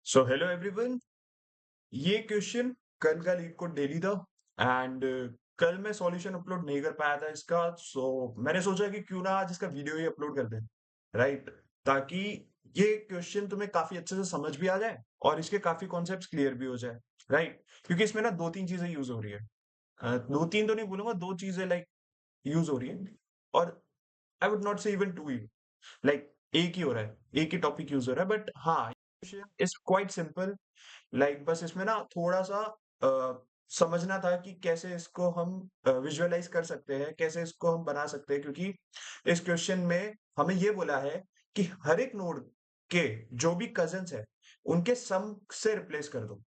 So hello everyone. ये question कल का लीड कोड डेली था एंड कल मैं सॉल्यूशन अपलोड नहीं कर पाया था इसका। मैंने सोचा कि क्यों ना आज इसका वीडियो ही अपलोड कर दें, राइट? ताकि ये क्वेश्चन तुम्हें काफी अच्छे से समझ भी आ जाए और इसके काफी कॉन्सेप्ट्स क्लियर भी हो जाए, राइट? क्योंकि इसमें ना दो तीन चीजें यूज हो रही है। दो तीन तो नहीं बोलूंगा, दो चीजें लाइक यूज हो रही है। और आई वुड नॉट से इवन टू, लाइक एक ही हो रहा है, एक ही टॉपिक यूज हो रहा है, बट हाँ, इज क्वाइट सिंपल। लाइक बस इसमें ना थोड़ा सा समझना था कि कैसे इसको हम विजुअलाइज कर सकते हैं, कैसे इसको हम बना सकते हैं। क्योंकि इस क्वेश्चन में हमें ये बोला है कि हर एक नोड के जो भी कजन्स है उनके सम से रिप्लेस कर दो।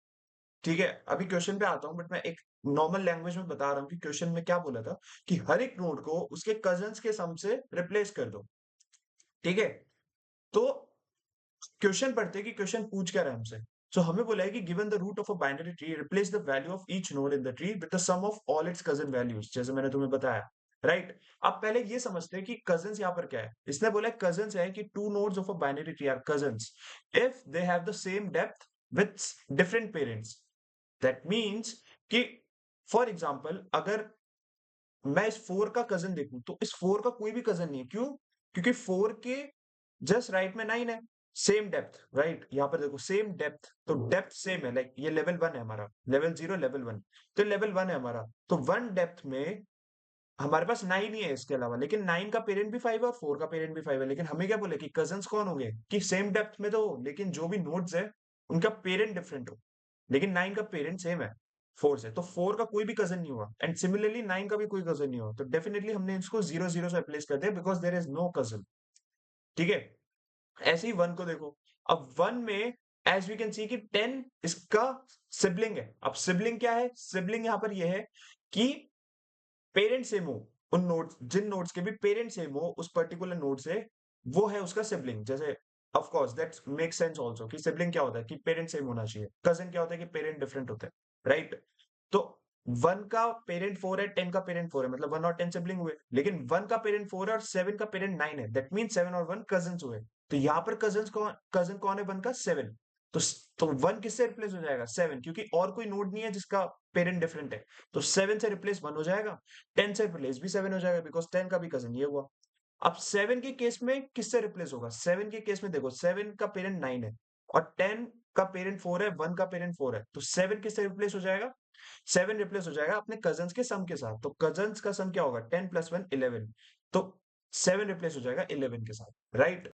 ठीक है, अभी क्वेश्चन पे आता हूँ, बट मैं एक नॉर्मल लैंग्वेज में बता रहा हूँ कि क्वेश्चन में क्या बोला था कि हर एक नोड को उसके कजन्स के सम से रिप्लेस कर दो। ठीक है, तो क्वेश्चन पढ़ते हैं कि क्वेश्चन पूछ क्या रहा है हमसे। सो हमें बोला है कि given the root of a binary tree, replace the value of each node in the tree with the sum of all its cousin values, जैसे मैंने तुम्हें बताया, राइट? अब पहले ये समझते हैं कि कजन्स यहाँ पर क्या है। इसने बोला है कजन्स है कि two nodes of a binary tree are cousins if they have the same depth with different parents. That means कि फॉर एग्जाम्पल अगर मैं इस फोर का कजन देखूं तो इस फोर का कोई भी कजन नहीं है। क्यों? क्योंकि फोर के जस्ट राइट में नाइन है, सेम डेप्थ, राइट? यहाँ पर देखो सेम डेप्थ, तो डेप्थ सेम है। लाइक ये लेवल वन है हमारा, लेवल जीरो लेवल वन, तो लेवल वन है हमारा। तो वन डेप्थ में हमारे पास नाइन ही है इसके अलावा, लेकिन नाइन का पेरेंट भी फाइव है और फोर का पेरेंट भी फाइव है। लेकिन हमें क्या बोले कि कजन्स कौन होंगे कि सेम डेप्थ में तो हो, लेकिन जो भी नोड्स है उनका पेरेंट डिफरेंट हो। लेकिन नाइन का पेरेंट सेम है फोर से, तो फोर का कोई भी कजन नहीं हुआ एंड सिमिलरली नाइन का भी कोई कजन नहीं हुआ। तो डेफिनेटली हमने इसको जीरो जीरो से रिप्लेस कर दिया because there is no cousin. ठीक है, ऐसे ही वन को देखो। अब वन में एज वी कैन सी कि टेन इसका सिबलिंग है। अब सिबलिंग क्या है? सिबलिंग यहां पर यह है कि पेरेंट सेम हो, उन नोड्स, जिन नोड्स के भी पेरेंट सेम हो उस पर्टिकुलर नोड से, वो है उसका सिबलिंग। जैसे of course that make sense also कि सिबलिंग क्या होता है कि पेरेंट सेम होना चाहिए, कजन क्या होता है कि पेरेंट डिफरेंट होते हैं, राइट? तो वन का पेरेंट फोर है, टेन का पेरेंट फोर है, मतलब वन और टेन सिबलिंग हुए। लेकिन वन का पेरेंट फोर है और सेवन का पेरेंट नाइन है, दैट मीन सेवन और वन कजन हुए। तो यहाँ पर कजन कौन है वन का? सेवन। तो तो वन किससे रिप्लेस हो जाएगा? सेवन, क्योंकि और कोई नोड नहीं है जिसका पेरेंट डिफरेंट है। तो सेवन से रिप्लेस वन हो जाएगा, टेन से रिप्लेस भी सेवन हो जाएगा बिकॉज टेन का भी कजन ये हुआ। अब सेवन के केस में किससे रिप्लेस होगा? सेवन के केस में देखो, सेवन का पेरेंट नाइन है और टेन का पेरेंट फोर है, वन का पेरेंट फोर है, तो सेवन किससे रिप्लेस हो जाएगा? सेवन रिप्लेस हो जाएगा अपने कजन्स के सम के साथ। तो कजन्स का सम क्या होगा? Ten plus one eleven. तो सेवन रिप्लेस हो जाएगा इलेवन के साथ, राइट?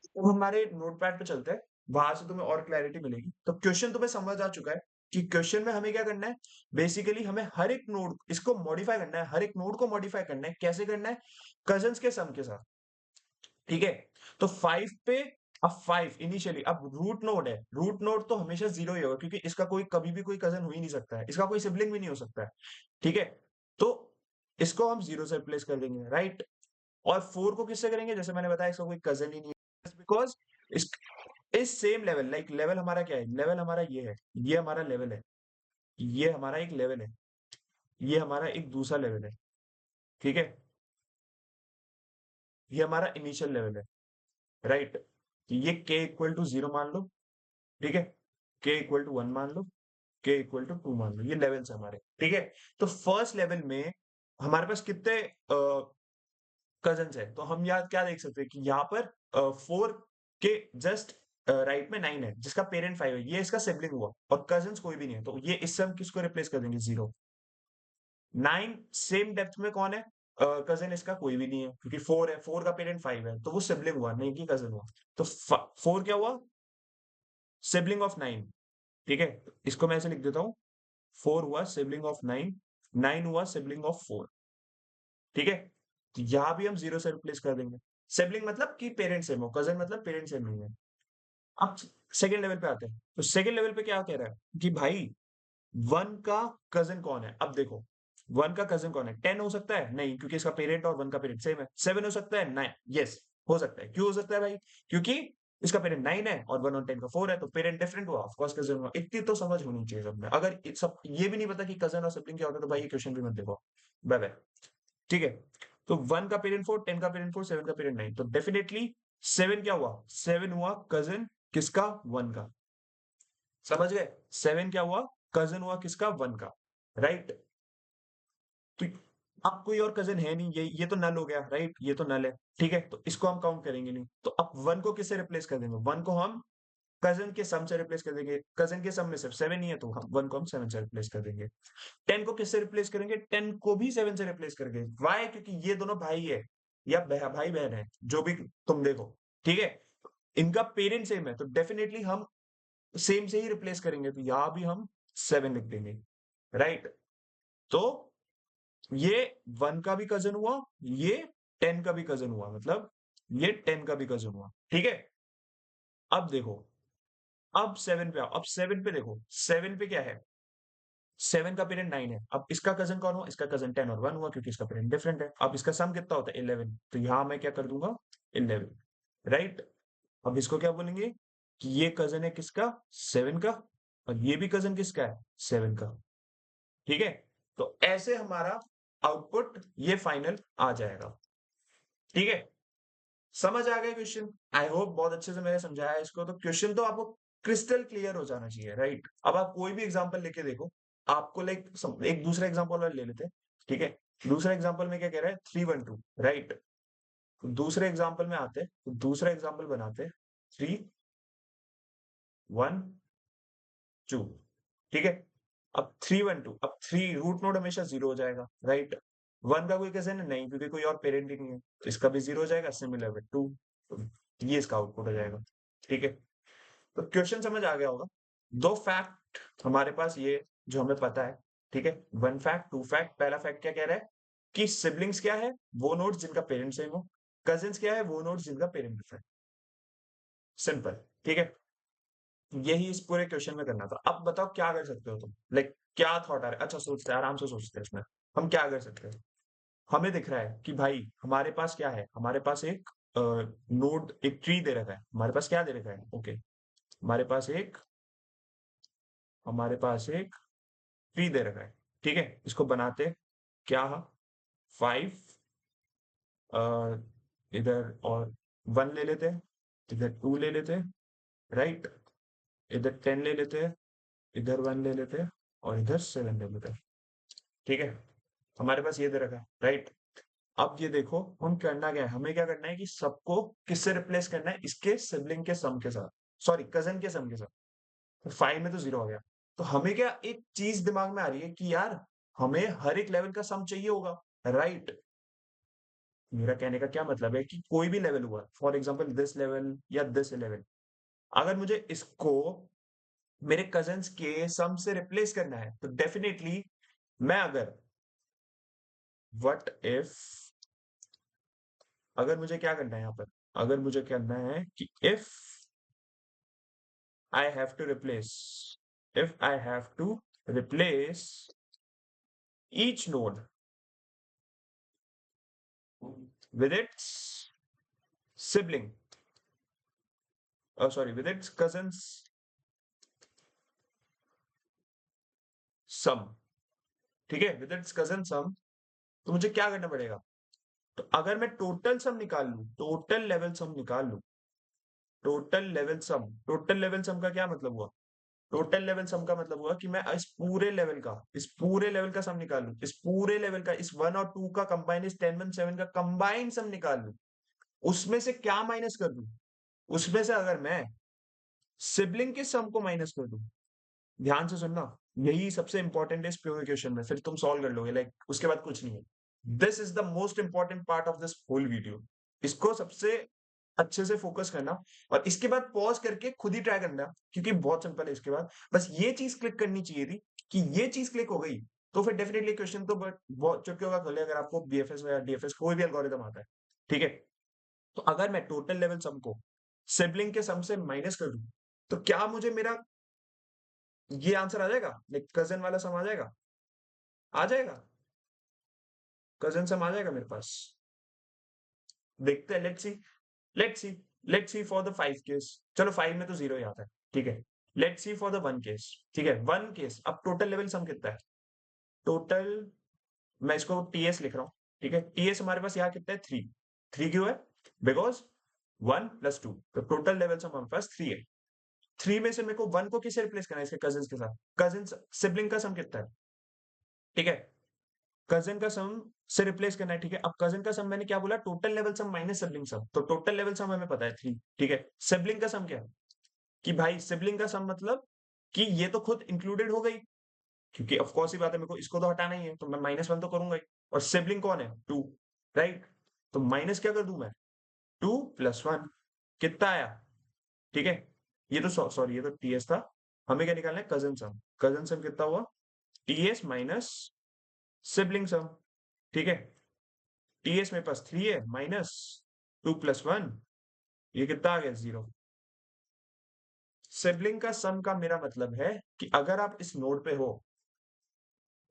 तो हमारे नोटपैड पे चलते हैं, वहां से तुम्हें और क्लैरिटी मिलेगी। तो क्वेश्चन तुम्हें समझ आ चुका है कि क्वेश्चन में हमें क्या करना है। बेसिकली हमें हर एक नोड इसको मॉडिफाई करना है, हर एक नोड को मॉडिफाई करना है। कैसे करना है? कजन्स के सम के साथ। ठीक है, तो फाइव पे, अब फाइव इनिशियली, अब रूट नोड है, रूट नोड तो हमेशा जीरो ही होगा क्योंकि इसका कोई कभी भी कोई कजन हो ही नहीं सकता है, इसका कोई सिबलिंग भी नहीं हो सकता है। ठीक है, तो इसको हम जीरो से रिप्लेस कर देंगे, राइट? और फोर को किससे करेंगे? जैसे मैंने बताया इसका कोई कजन ही नहीं है बिकॉज इस सेम लेवल, लाइक लेवल हमारा क्या है? लेवल हमारा ये है, ये हमारा लेवल है, ये हमारा एक लेवल है, ये हमारा एक दूसरा लेवल है। ठीक है, ये हमारा इनिशियल लेवल है, राइट? ये के इक्वल टू जीरो मान लो, ठीक है, के इक्वल टू वन मान लो, के इक्वल टू टू मान लो, ये लेवल्स है हमारे। ठीक है, तो फर्स्ट लेवल में हमारे पास कितने कजन्स है? तो हम यहाँ क्या देख सकते हैं कि यहाँ पर फोर के जस्ट राइट में नाइन है जिसका पेरेंट फाइव है, ये इसका सिबलिंग हुआ और कजन्स कोई भी नहीं है, तो ये इससे हम किसको रिप्लेस कर देंगे? जीरो। नाइन सेम डेप्थ में कौन है? कजन इसका कोई भी नहीं है क्योंकि फोर है, फोर का पेरेंट फाइव है, तो वो सिबलिंग हुआ, नहीं कि कजन हुआ। तो फोर क्या हुआ? Sibling of nine. ठीक है, इसको मैं ऐसे लिख देता हूँ, फोर हुआ सिबलिंग ऑफ नाइन, नाइन हुआ सिबलिंग ऑफ फोर। ठीक है, तो यहाँ भी हम जीरो से रिप्लेस कर देंगे। सिबलिंग मतलब कि पेरेंट सेम हो, कजन मतलब पेरेंट सेम नहीं है। अब सेकेंड लेवल पे आते हैं, तो सेकेंड लेवल पे क्या कह रहा है कि भाई वन का कजन कौन है? अब देखो, वन का कजन कौन है? टेन हो सकता है? नहीं, क्योंकि इसका पेरेंट और वन का पेरेंट सेम है। सेवन हो सकता है? नाइन, यस हो सकता है। क्यों हो सकता है भाई? क्योंकि इसका पेरेंट नाइन है और वन और टेन का फोर है, तो पेरेंट डिफरेंट हुआ, ऑफकोर्स कजन हुआ। इतनी तो समझ होनी चाहिए सब में। अगर सब ये भी नहीं पता कि कजन और सिबलिंग क्या होता है तो भाई ये क्वेश्चन भी मत देखो। Bye bye. ठीक है, तो वन का पेरेंट फोर, टेन का पेरेंट फोर, सेवन का पेरेंट नाइन, तो डेफिनेटली सेवन क्या हुआ? सेवन हुआ कजन किसका? वन का। समझ गए? 7 क्या हुआ? कज़न हुआ किसका? 1 का, राइट? तो अब कोई और कज़न है नहीं, ये तो नल हो गया, राइट? ये तो नल है, ठीक है? तो इसको हम काउंट करेंगे नहीं। तो अब 1 को किससे रिप्लेस कर देंगे? 1 को हम कज़न के सम से रिप्लेस कर देंगे। कज़न के सम में सिर्फ 7 ही है, तो हम 1 को हम 7 से रिप्लेस कर देंगे। 10 को किससे रिप्लेस करेंगे? 10 को भी 7 से रिप्लेस करेंगे। व्हाई? क्योंकि ये दोनों भाई है या भाई बहन है, जो भी तुम देखो, ठीक है? इनका पेरेंट सेम है, तो डेफिनेटली हम सेम से ही रिप्लेस करेंगे, तो यहां भी हम 7 लिख देंगे, राइट? तो ये 1 का भी कजन हुआ, ये 10 का भी कजन हुआ, मतलब ये 10 का भी कजन हुआ, ठीक है? अब देखो, अब 7 पे आओ। अब 7 पे देखो, 7 पे क्या है? 7 का पेरेंट 9 है। अब इसका कजन कौन हुआ? इसका कजन 10 और 1 हुआ, क्योंकि इसका पेरेंट डिफरेंट है। अब इसका सम कितना होता है? 11। तो यहां मैं क्या कर दूंगा? 11, राइट? अब इसको क्या बोलेंगे कि ये कजन है किसका? 7 का, और ये भी कजन किसका है? 7 का, ठीक है? तो ऐसे हमारा आउटपुट ये फाइनल आ जाएगा, ठीक है? समझ आ गया क्वेश्चन? आई होप बहुत अच्छे से मैंने समझाया इसको। तो क्वेश्चन तो आपको क्रिस्टल क्लियर हो जाना चाहिए, राइट? अब आप कोई भी एग्जांपल लेके देखो, आपको लाइक एक दूसरा एग्जांपल और ले लेते हैं, ठीक है? दूसरा एग्जांपल में क्या कह रहा है? 312, राइट? दूसरे एग्जांपल में आते हैं, तो दूसरा एग्जांपल बनाते हैं, 312, ठीक है? अब 312, अब 3 रूट नोड हमेशा 0 हो जाएगा, राइट? 1 का कोई कैसे नहीं, क्योंकि कोई और पेरेंट ही नहीं है, तो इसका भी 0 हो जाएगा। सिमिलर विद 2, ये इसका आउटपुट हो जाएगा, ठीक है? तो क्वेश्चन समझ आ गया होगा। 2 फैक्ट हमारे पास ये जो हमें पता है, ठीक है? 1 फैक्ट, 2 फैक्ट। पहला फैक्ट क्या कह रहा है कि सिबलिंग्स क्या है? वो नोड्स जिनका पेरेंट सेम हो। कजिन्स क्या है? वो नोड्स जिनका पेरेंट डिफरेंट। सिंपल, ठीक है? यही इस पूरे क्वेश्चन में करना था। अब बताओ क्या कर सकते हो तुम? लाइक क्या थॉट आ रहा है? अच्छा, सोचते हैं, आराम से सोचते हैं इसमें। हम क्या कर सकते हैं? हमें दिख रहा है कि भाई हमारे पास क्या है? हमारे पास एक नोड, एक ट्री दे रखा है। हमारे पास क्या दे रखा है? ओके, हमारे पास एक हमारे पास एक ट्री दे रखा है, ठीक है? इसको बनाते क्या? 5 इधर, और 1 ले लेते हैं, इधर 2 ले लेते हैं, राइट? इधर 10 ले लेते हैं, इधर 1 ले लेते हैं, और इधर 7 ले लेते हैं, ठीक है? हमारे पास ये दे रखा है, राइट? अब ये देखो, हम करना क्या है? हमें क्या करना है कि सबको किससे रिप्लेस करना है? इसके सिबलिंग के सम के साथ, सॉरी कजन के सम के साथ। तो 5 में तो 0 हो गया। तो हमें क्या एक चीज दिमाग में आ रही है कि यार हमें हर एक लेवल का सम चाहिए होगा, राइट? मेरा कहने का क्या मतलब है कि कोई भी लेवल हुआ, फॉर एग्जाम्पल दिस लेवल या दिस लेवल, अगर मुझे इसको मेरे कजन्स के सम से रिप्लेस करना है, तो डेफिनेटली मैं अगर व्हाट इफ अगर मुझे क्या करना है यहाँ पर, अगर मुझे करना है कि if I have to replace if I have to replace each node with its sibling, oh sorry, with its cousin's sum, ठीक है? with its cousin sum, तो मुझे क्या करना पड़ेगा? तो अगर मैं टोटल सम निकाल लूं, टोटल लेवल सम निकाल लूं, टोटल लेवल सम का क्या मतलब हुआ? टोटल लेवल सम का मतलब हुआ कि मैं इस पूरे लेवल का सम निकाल लूं, इस पूरे लेवल का, इस 1 और 2 का कंबाइन, इस 10 1 7 का कंबाइन सम निकाल लूं, उसमें से क्या माइनस कर दूं? उसमें से अगर मैं सिबलिंग के सम को माइनस कर दूं, ध्यान से सुनना, यही सबसे इंपॉर्टेंट है इस पूरे क्वेश्चन में, फिर तुम सॉल्व कर लोगे, लाइक उसके बाद कुछ नहीं है। This is the most important part of this whole video. इसको सबसे अच्छे से फोकस करना, और इसके बाद पॉज करके खुद ही ट्राई करना, क्योंकि बहुत सिंपल है। इसके बाद बस ये चीज क्लिक करनी चाहिए थी कि ये चीज क्लिक हो गई, तो फिर डेफिनेटली क्वेश्चन तो बट बहुत चुटकी होगा खोले, अगर आपको बीएफएस या डीएफएस कोई भी एल्गोरिदम आता है, ठीक है? तो अगर मैं टोटल लेवल सम को सिबलिंग के सम से माइनस कर दूं, तो क्या मुझे मेरा ये आंसर आ जाएगा? लाइक कजन वाला सम आ जाएगा? आ जाएगा? कजन सम आ जाएगा मेरे पास? देखते हैं, let's see let's see for the 5 case. चलो 5 में तो 0 ही आता है, ठीक है? Let's see for the 1 case, ठीक है? 1 केस, अब टोटल लेवल सम कितना है? टोटल, मैं इसको टीएस लिख रहा हूँ, ठीक है? टीएस हमारे पास यहाँ कितना है? 3। 3 क्यों है? बिकॉज 1 + 2, तो टोटल लेवल सम हमारे पास 3 है, 3 में से मेरे को 1 को किससे रिप्लेस करना है? इसके कजिन्स के साथ। कजिन्स सिबलिंग का सम कितना है? ठीक है, कजिन का सम से रिप्लेस करना है। ठीक है, अब कजिन का सम मैंने क्या बोला? टोटल लेवल सम माइनस सिबलिंग सम। तो टोटल लेवल सम हमें पता है 3। ठीक है, सिबलिंग का सम क्या है? कि भाई सिबलिंग का सम मतलब कि ये तो खुद इंक्लूडेड हो गई, क्योंकि ऑफ कोर्स ही बात है, मेरे को इसको तो हटाना ही है, तो मैं -1 तो करूंगा ही। और सिबलिंग कौन है? 2, राइट? तो माइनस क्या कर दूं मैं? 2 + 1 कितना आया? ठीक है, ये तो सॉरी, ये तो टीएस था। हमें क्या निकालना है? कजिन सम। कजिन सम कितना हुआ? टीएस माइनस सिबलिंग सम। ठीक है, टीएस मेरे पास 3 है, माइनस 2 + 1, ये कितना आ गया? 0। सिबलिंग का सम का मेरा मतलब है कि अगर आप इस नोड पे हो,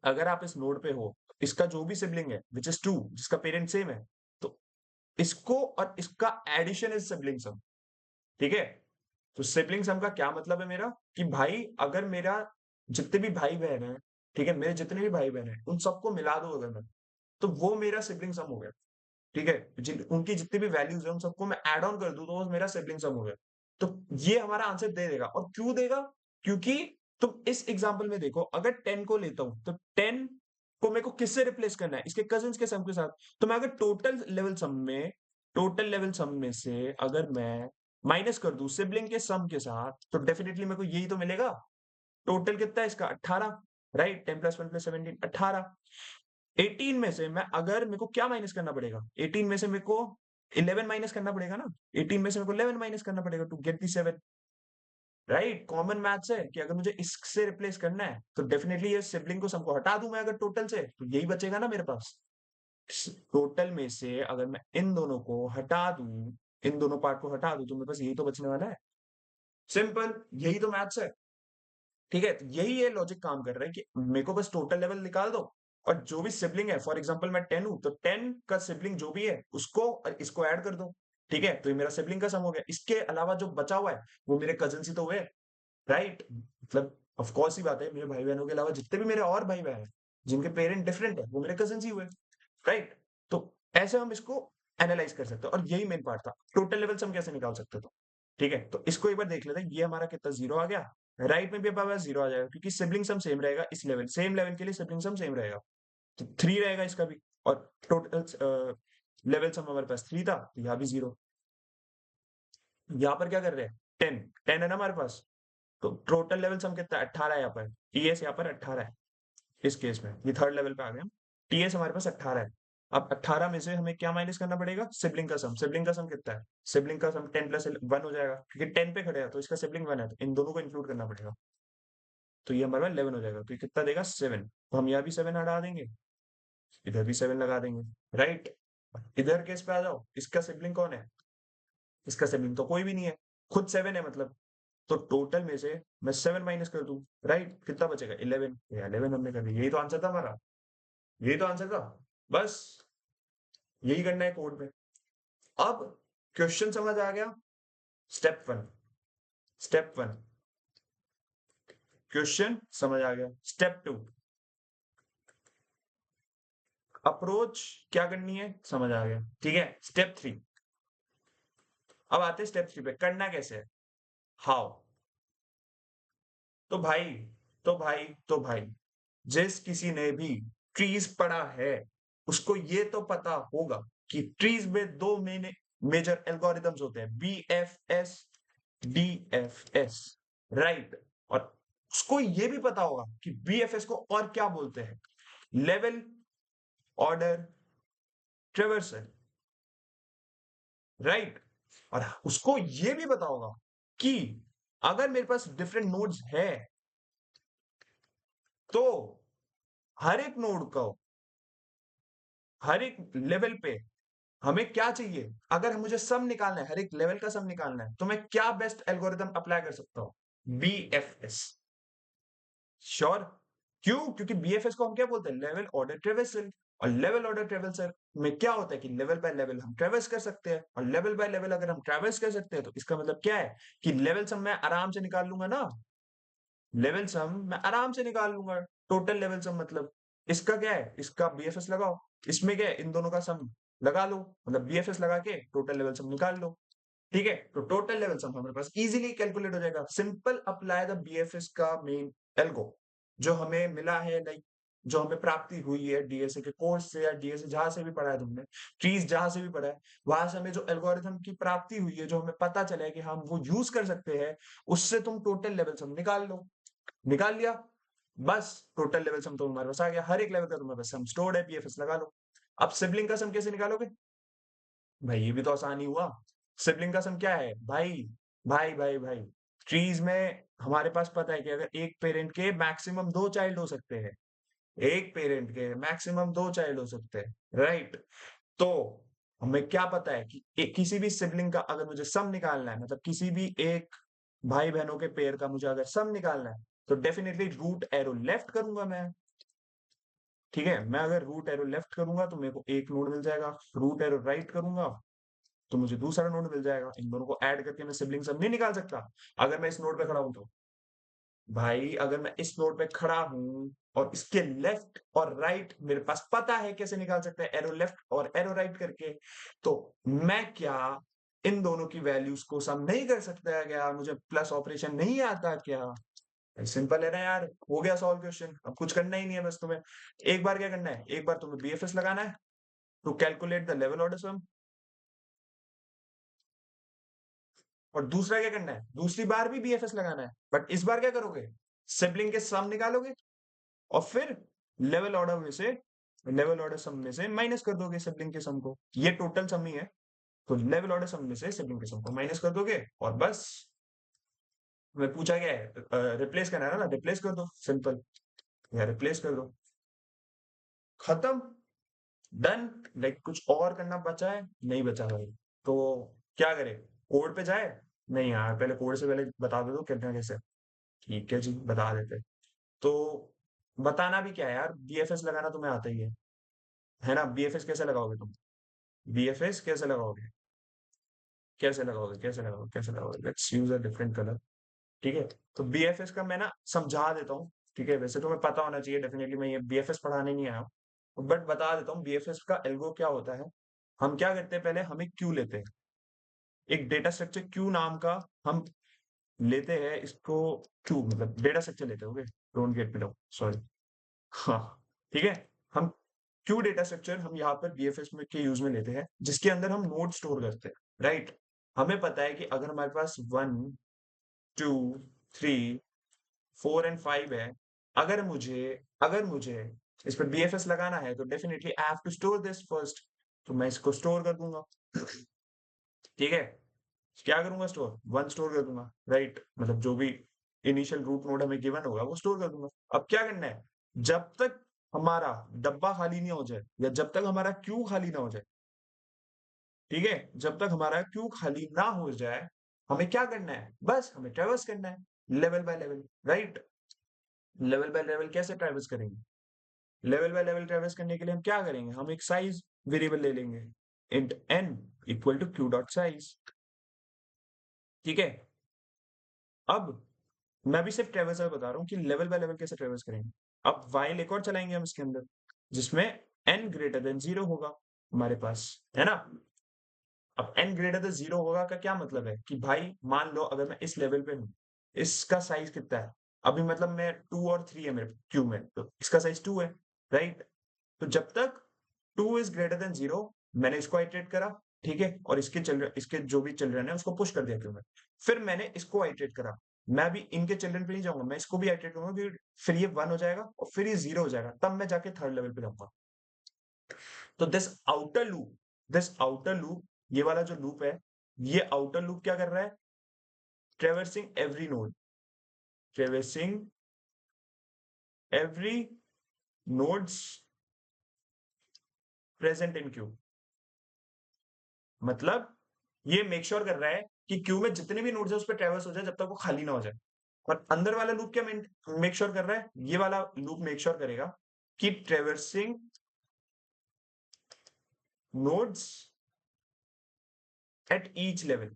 अगर आप इस नोड पे हो, इसका जो भी सिबलिंग है विच इज 2, जिसका पेरेंट सेम है, तो इसको और इसका एडिशन इज सिबलिंग सम। ठीक है, तो सिबलिंग सम का क्या मतलब है मेरा? कि भाई अगर मेरा जितने भी भाई बहन है, ठीक है, मेरे जितने भी भाई बहन है, उन सबको मिला दो अगर मैं, तो वो मेरा सिबलिंग सम हो गया। ठीक है, उनकी जितनी भी वैल्यूज है उन सबको मैं ऐड ऑन कर दूं तो वो मेरा सिबलिंग सम हो गया। तो ये हमारा आंसर दे देगा। और क्यों देगा? क्योंकि तुम इस एग्जांपल में देखो, अगर 10 को लेता हूं तो 10 को मेरे को किससे रिप्लेस करना है? इसके कजिन्स के सम के साथ। तो मैं अगर टोटल लेवल सम में से अगर मैं माइनस कर दूं सिबलिंग के सम के साथ, तो डेफिनेटली मेरे को यही तो मिलेगा। टोटल कितना है इसका? 18, राइट? 10 + 1 + 17, 18। 18 में से मैं अगर मेरे को क्या माइनस करना पड़ेगा? 18 में से मेरे को 11 माइनस करना पड़ेगा ना। 18 में से मेरे को 11 माइनस करना पड़ेगा to get the 7, right? Common maths है कि अगर मुझे इससे रिप्लेस करना है तो डेफिनेटली ये सिबलिंग को सबको हटा दूं मैं अगर टोटल से, तो यही बचेगा ना मेरे पास। टोटल में से अगर मैं इन दोनों को हटा दूं, इन दोनों पार्ट को हटा दूं, तो मेरे पास यही तो बचने वाला है। सिंपल, यही तो मैथ्स है। ठीक है, तो यही ये लॉजिक काम कर रहा है कि मेरे को बस टोटल लेवल निकाल दो, और जो भी सिबलिंग है, फॉर एग्जांपल मैं 10 हूं, तो 10 का सिबलिंग जो भी है उसको और इसको ऐड कर दो। ठीक है, तो ये मेरा सिबलिंग का सम हो गया। इसके अलावा जो बचा हुआ है वो मेरे कजिन ही तो हुए, राइट? मतलब ऑफ कोर्स ही बात है, मेरे भाई बहनों के अलावा जितने भी मेरे और भाई बहन हैं जिनके पेरेंट डिफरेंट है, वो मेरे कजिन ही हुए, राइट? तो ऐसे हम इसको एनालाइज कर सकते हैं, और यही मेन पार्ट था। टोटल लेवल सम कैसे निकाल सकते हो? तो ठीक है, तो इसको एक बार देख लेते हैं। ये हमारा कितना? 0 आ गया। राइट में भी हमारे पास 0 आ जाएगा, क्योंकि सिबलिंग सम सेम रहेगा। इस लेवल, सेम लेवल के लिए सिबलिंग सम सेम रहेगा, तो 3 रहेगा इसका भी। और टोटल लेवल सम हमारे पास 3 था, तो यहाँ भी 0। यहाँ पर क्या कर रहे हैं? 10 10 है ना हमारे पास, तो टोटल लेवल सम कितना है? 18 है यहाँ पर। टीएस यहाँ पर 18 है इस केस में, ये थर्ड लेवल पे आ गए हम। टीएस हमारे पास 18 है। अब 18 में से हमें क्या माइनस करना पड़ेगा? सिबलिंग का सम। सिबलिंग का सम कितना है? सिबलिंग का सम 10 + 1 हो जाएगा, क्योंकि 10 पे खड़े हैं तो इसका सिबलिंग 1 है, तो इन दोनों को इंक्लूड करना पड़ेगा। तो ये हमारे पास 11 हो जाएगा, तो ये कितना देगा? 7। तो हम यहाँ भी 7 हटा देंगे, इधर भी 7 लगा देंगे, राइट? इधर केस पे आ जाओ, इसका सिबलिंग कौन है? इसका सिबलिंग तो कोई भी नहीं है, खुद 7 है मतलब। तो टोटल में से मैं 7 माइनस कर दूं, राइट? कितना बचेगा? 11। 11 हमने कर दिया, यही तो आंसर था हमारा, यही तो आंसर था। बस यही करना है कोड में। अब क्वेश्चन समझ आ गया? स्टेप 1, स्टेप 1 क्वेश्चन समझ आ गया। स्टेप 2 अप्रोच क्या करनी है, समझ आ गया। ठीक है, स्टेप 3। अब आते हैं स्टेप 3 पे, करना कैसे है? हाउ? तो भाई तो भाई जिस किसी ने भी ट्रीज पढ़ा है उसको ये तो पता होगा कि ट्रीज में दो मेजर एल्गोरिदम्स होते हैं, बीएफएस, डीएफएस, राइट? और उसको ये भी पता होगा कि बीएफएस को और क्या बोलते हैं? Level, order, traversal, right? और उसको ये भी पता होगा कि अगर मेरे पास डिफरेंट नोड्स है, तो हर एक नोड को, हर एक लेवल पे हमें क्या चाहिए? अगर मुझे सम निकालना है, हर एक लेवल का सम निकालना है, तो मैं क्या बेस्ट एल्गोरिदम अप्लाई कर सकता हूं? बीएफएस। श्योर? क्यों? क्योंकि बीएफएस को हम क्या बोलते हैं? Level order traversal. और लेवल ऑर्डर ट्रेवर्सल में क्या होता है कि लेवल बाय लेवल हम ट्रेवर्स कर सकते हैं, और लेवल बाय लेवल अगर हम ट्रेवर्स कर सकते हैं, तो इसका मतलब क्या है कि लेवल सम मैं आराम से निकाल लूंगा ना। लेवल सम मैं आराम से निकाल लूंगा। टोटल लेवल सम मतलब इसका क्या है? इसका बीएफएस लगाओ, इसमें क्या है? इन दोनों का सम लगा लो, मतलब बीएफएस लगा के टोटल लेवल सम निकाल लो। ठीक है, तो टोटल लेवल सम हमारे पास इजीली कैलकुलेट हो जाएगा। सिंपल अप्लाई द बीएफएस का मेन एल्गो जो हमें मिला है, लाइक जो हमें प्राप्ति हुई है डीएसए के कोर्स से या डीएसए जहां से भी पढ़ा है तुमने, ट्रीज जहां से भी पढ़ा है, वहां से हमें जो एल्गोरिथम की प्राप्ति हुई है, जो हमें पता चला है कि हम वो यूज कर सकते हैं, उससे तुम टोटल लेवल सम निकाल लो। निकाल लिया, बस टोटल लेवल सम तो हमारे पास आ गया। हर एक लेवल का तुम्हारे पास सम स्टोर्ड है, बीएफएस लगा लो। अब सिबलिंग का सम कैसे निकालोगे? भाई ये भी तो आसान ही हुआ। सिबलिंग का सम क्या है? भाई भाई भाई भाई। ट्रीज में हमारे पास पता है कि अगर एक पेरेंट के मैक्सिमम 2 चाइल्ड हो सकते हैं, एक पेरेंट के मैक्सिमम 2 चाइल्ड हो सकते हैं, राइट? तो हमें क्या पता है कि किसी भी सिबलिंग का अगर मुझे सम निकालना है, मतलब किसी भी एक भाई बहनों के पेयर का मुझे अगर सम निकालना है, तो डेफिनेटली रूट एरो लेफ्ट करूंगा मैं। ठीक है, मैं अगर रूट एरो लेफ्ट करूंगा तो मेरे को एक नोड मिल जाएगा, रूट एरो राइट करूंगा तो मुझे दूसरा नोड मिल जाएगा। इन दोनों को ऐड करके मैं सिबलिंग सम नहीं निकाल सकता अगर मैं इस नोड पे खड़ा हूं तो? भाई अगर मैं इस नोड पे खड़ा हूं और इसके लेफ्ट और राइट मेरे पास पता है कैसे निकाल सकते हैं, एरो लेफ्ट और एरो राइट करके, तो मैं क्या इन दोनों की वैल्यूज को सम नहीं कर सकता क्या? मुझे प्लस ऑपरेशन नहीं आता क्या? सिंपल है ना यार, हो गया सॉल्व क्वेश्चन। अब कुछ करना ही नहीं है, बस तुम्हें एक बार क्या करना है, एक बार तुम्हें बीएफएस लगाना है to calculate the level order sum, और दूसरा क्या करना है, दूसरी बार भी बीएफएस लगाना है, बट इस बार क्या करोगे, सिबलिंग के सम निकालोगे और फिर लेवल ऑर्डर में से, लेवल ऑर्डर सम में से माइनस कर दोगे सिबलिंग के सम को। ये टोटल सम ही है, तो लेवल ऑर्डर सम में से सिबलिंग के सम को माइनस कर दोगे और बस। मैं पूछा क्या है, रिप्लेस करना है ना, रिप्लेस कर दो, सिंपल। या रिप्लेस कर दो, खत्म, डन। लाइक कुछ और करना बचा है? नहीं बचा भाई। तो क्या करें, कोड पे जाए? नहीं यार, पहले कोड से पहले बता दे दो कितना कैसे। ठीक है जी, बता देते। तो बताना भी क्या है यार, बीएफएस लगाना तुम्हें आता ही है ना? बीएफएस कैसे लगाओगे तुम? बीएफएस कैसे लगाओगे, कैसे लगाओगे, कैसे लगाओगे, कैसे लगाओगे? Let's use a different colour. ठीक है, तो बीएफएस का मैं ना समझा देता हूँ। ठीक है, वैसे तुम्हें पता होना चाहिए डेफिनेटली, मैं ये बीएफएस पढ़ाने नहीं आया हूँ, बट बता देता हूँ बीएफएस का एल्गो क्या होता है। हम क्या करते हैं, पहले हम एक क्यू लेते हैं, एक डेटा स्ट्रक्चर क्यू नाम का हम लेते हैं इसको। क्यू मतलब डेटा स्ट्रक्चर लेते होगे, don't get me wrong, sorry. हाँ, ठीक है। हम क्यू डेटा स्ट्रक्चर हम यहाँ पर बीएफएस में के यूज में लेते हैं, जिसके अंदर हम नोड स्टोर करते हैं, राइट? हमें पता है कि अगर हमारे पास 1, 2, 3, 4 एंड 5 है, अगर मुझे इस पर बीएफएस लगाना है तो definitely I have to store this first. तो मैं इसको स्टोर कर दूंगा। ठीक है, क्या करूंगा, स्टोर 1 स्टोर कर दूंगा, राइट? मतलब जो भी इनिशियल रूट नोड हमें गिवन होगा वो स्टोर कर दूंगा। अब क्या करना है, जब तक हमारा डब्बा खाली नहीं हो जाए या जब तक हमारा क्यू खाली ना हो जाए, ठीक है, जब तक हमारा क्यू खाली ना हो जाए, हमें क्या करना है, बस हमें ट्रेवर्स करना है level by level, right? Level by level कैसे ट्रेवर्स करेंगे? लेवल बाय लेवल ट्रेवर्स करने के लिए हम क्या करेंगे, हम एक साइज वेरिएबल ले लेंगे, int n equal to q dot size. ठीक है, अब मैं भी सिर्फ ट्रेवर्स बता रहा हूँ कि लेवल बाय लेवल कैसे ट्रेवर्स करेंगे। अब वाइल एक और चलाएंगे हम इसके अंदर, जिसमें n ग्रेटर देन 0 होगा हमारे पास, है ना? अब n ग्रेटर देन 0 होगा का क्या मतलब है कि भाई मान लो अगर मैं इस लेवल पे हूँ, इसका साइज कितना है, अभी मतलब मैं 2 और 3 है मेरे क्यू में, तो इसका साइज 2 है, राइट? तो जब तक 2 इज ग्रेटर देन 0 मैंने इसको आइटरेट करा, ठीक है, और इसके जो भी चिल्ड्रन है उसको पुश कर दिया क्यू में। फिर मैंने इसको आइटरेट करा, मैं भी इनके चिल्ड्रन पे नहीं जाऊंगा, मैं इसको भी आइटरेट करूंगा, फिर ये 1 हो जाएगा और फिर ये 0 हो जाएगा, तब मैं जाके थर्ड लेवल पे जाऊंगा। तो दिस आउटर लूप, ये वाला जो लूप है, ये आउटर लूप क्या कर रहा है, traversing every node, traversing every nodes present in Q. मतलब ये मेक श्योर कर रहा है कि क्यू में जितने भी नोड्स है उस पर ट्रेवर्स हो जाए जब तक वो खाली ना हो जाए। और अंदर वाला लूप क्या मेक श्योर कर रहा है, ये वाला लूप मेक श्योर करेगा कि traversing nodes at each level,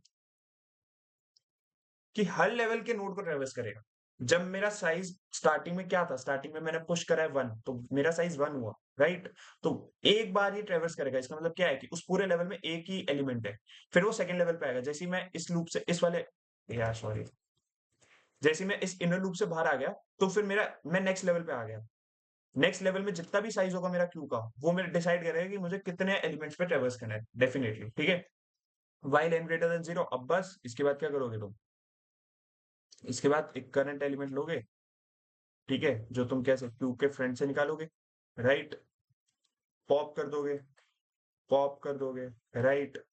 कि हर लेवल के नोड को ट्रेवर्स करेगा। जब मेरा साइज स्टार्टिंग में क्या था, स्टार्टिंग में मैंने पुश करा है 1, तो मेरा साइज 1 हुआ, राइट? तो एक बार ये ट्रैवर्स करेगा, इसका मतलब क्या है कि उस पूरे लेवल में एक ही एलिमेंट है। फिर वो सेकंड लेवल पे आएगा। जैसे ही मैं इस लूप से इस वाले यार सॉरी, जैसे ही मैं इस इनर लूप से बाहर आ गया, तो फिर मैं नेक्स्ट लेवल पे आ गया। नेक्स्ट लेवल में जितना भी साइज होगा मेरा क्यू का, वो मेरे डिसाइड करेगा कि मुझे कितने एलिमेंट्स पे ट्रैवर्स करना है, डेफिनेटली, ठीक है? व्हाइल n ग्रेटर देन 0, अब बस इसके बाद क्या करोगे तुम? इसके बाद एक करंट एलिमेंट लोगे, ठीक है? जो तुम कैसे क्यू के फ्रंट से निकालोगे, राइट? पॉप कर दोगे, पॉप कर दोगे, राइट?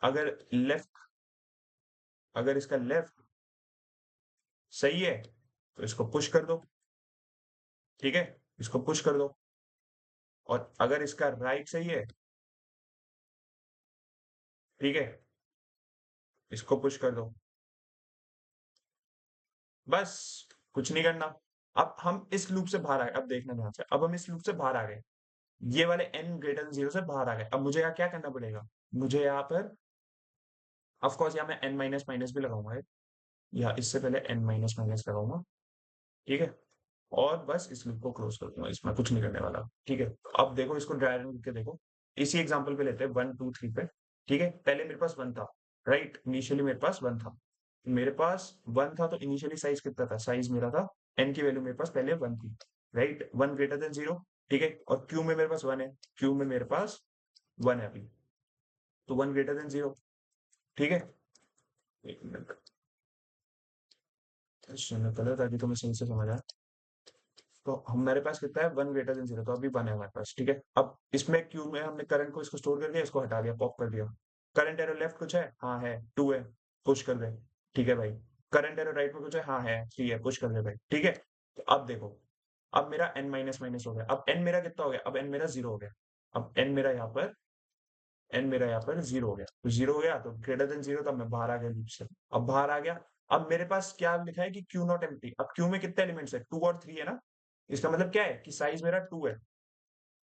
अगर लेफ्ट अगर इसका लेफ्ट सही है, तो इसको पुश कर दो, ठीक है? इसको पुश कर दो। और अगर इसका राइट सही है, ठीक है? इसको पुश कर दो। बस, कुछ नहीं करना। अब हम इस लूप से बाहर आए, अब देखना ध्यान से, अब हम इस लूप से बाहर आ गए। ये वाले n ग्रेटर देन 0 से बाहर आ गए। अब मुझे यहाँ क्या करना पड़ेगा? मुझे यहाँ पर ऑफ कोर्स यहाँ मैं n माइनस माइनस भी लगाऊंगा, या इससे पहले n माइनस माइनस लगाऊंगा, ठीक है? और बस इस लूप को क्लोज कर दूंगा, इसमें कुछ नहीं करने वाला, ठीक है? तो अब देखो, इसको ड्राई रन करके देखो। इसी एग्जांपल पे लेते हैं 1 2 3 पे, ठीक है? पहले मेरे पास 1 था, राइट? इनिशियली मेरे पास 1 था। मेरे पास 1 था, तो इनिशियली साइज कितना था? साइज मेरा था, n की वैल्यू मेरे पास पहले 1 थी, राइट? 1 ग्रेटर देन 0, ठीक है? और क्यू में मेरे पास 1 है, क्यू में मेरे पास 1 है अभी, तो 1 ग्रेटर देन 0, ठीक है? एक मिनट, कलर ताकि तुम्हें सही से समझ आए। तो हमारे पास कितना है? 1 ग्रेटर देन 0, तो अभी 1 है हमारे पास, ठीक है? अब इसमें क्यू में हमने करंट को इसको स्टोर कर दिया, इसको हटा दिया, पॉप कर दिया। करंट एरो लेफ्ट कुछ है? हाँ है, 2 है, पुश कर दे, ठीक है भाई? करंट एरो राइट में कुछ है? हाँ है, 3 है, पुश कर दे भाई, ठीक है? तो अब देखो, अब मेरा n माइनस माइनस हो गया। अब n मेरा कितना हो गया? अब n मेरा 0 हो गया। अब n मेरा यहाँ पर 0 हो गया। तो 0 हो गया, तो ग्रेटर देन 0, तब मैं बाहर आ गया लूप से। अब बाहर आ गया। अब मेरे पास क्या लिखा है कि क्यू नॉट एम्प्टी। अब क्यू में कितने एलिमेंट्स है? 2 और 3 है ना? इसका मतलब क्या है कि साइज मेरा 2 है।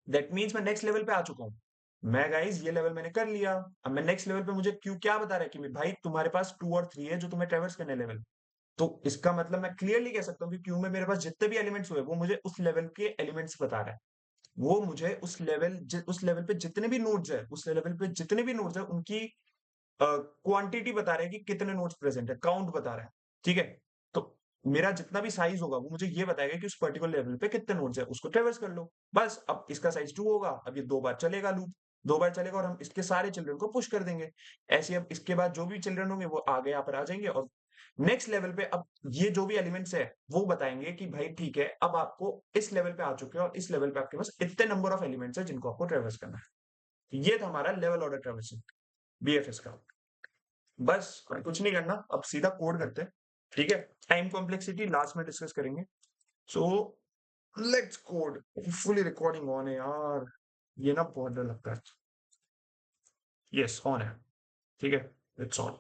दैट मीन्स मैं नेक्स्ट लेवल पे आ चुका हूँ। मैं गाइस ये लेवल मैंने कर लिया। अब मैं नेक्स्ट लेवल पे, मुझे क्यू क्या बता रहा है कि भाई तुम्हारे पास 2 और 3 है जो तुम्हें ट्रेवर्स करने लेवल। तो इसका मतलब मैं क्लियरली कह सकता हूँ कि क्यू में मेरे पास जितने भी एलिमेंट्स हुए, वो मुझे उस लेवल के एलिमेंट्स बता रहा है। वो मुझे उस लेवल पे जितने भी नोड्स है, उस लेवल पे जितने भी नोड्स है, उनकी क्वांटिटी बता रहा है कि कितने नोड्स प्रेजेंट है, काउंट बता रहा है, ठीक है? तो मेरा जितना भी साइज होगा, वो मुझे ये बताएगा कि उस पर्टिकुलर लेवल पे कितने नोड्स है, उसको ट्रेवर्स कर लो। बस, अब इसका साइज 2 होगा, अब ये 2 बार चलेगा लूप, 2 बार चलेगा, और हम इसके सारे चिल्ड्रन को पुश कर देंगे। ऐसे अब इसके बाद जो भी चिल्ड्रन होंगे, वो आगे यहाँ पर आ जाएंगे, और नेक्स्ट लेवल पे अब ये जो भी एलिमेंट्स है, वो बताएंगे कि भाई ठीक है, अब आपको इस लेवल पे आ चुके हो, और इस लेवल पे आपके पास इतने नंबर ऑफ एलिमेंट्स है जिनको आपको ट्रेवर्स करना है। ये था हमारा लेवल ऑर्डर ट्रेवर्सिंग, बीएफएस का। बस कुछ नहीं करना, अब सीधा कोड करते हैं, ठीक है? टाइम कॉम्प्लेक्सिटी लास्ट में डिस्कस करेंगे। So let's code. Fully recording on है यार, ये ना बहुत डर लगता है। यस, ऑन है, ठीक है? It's on.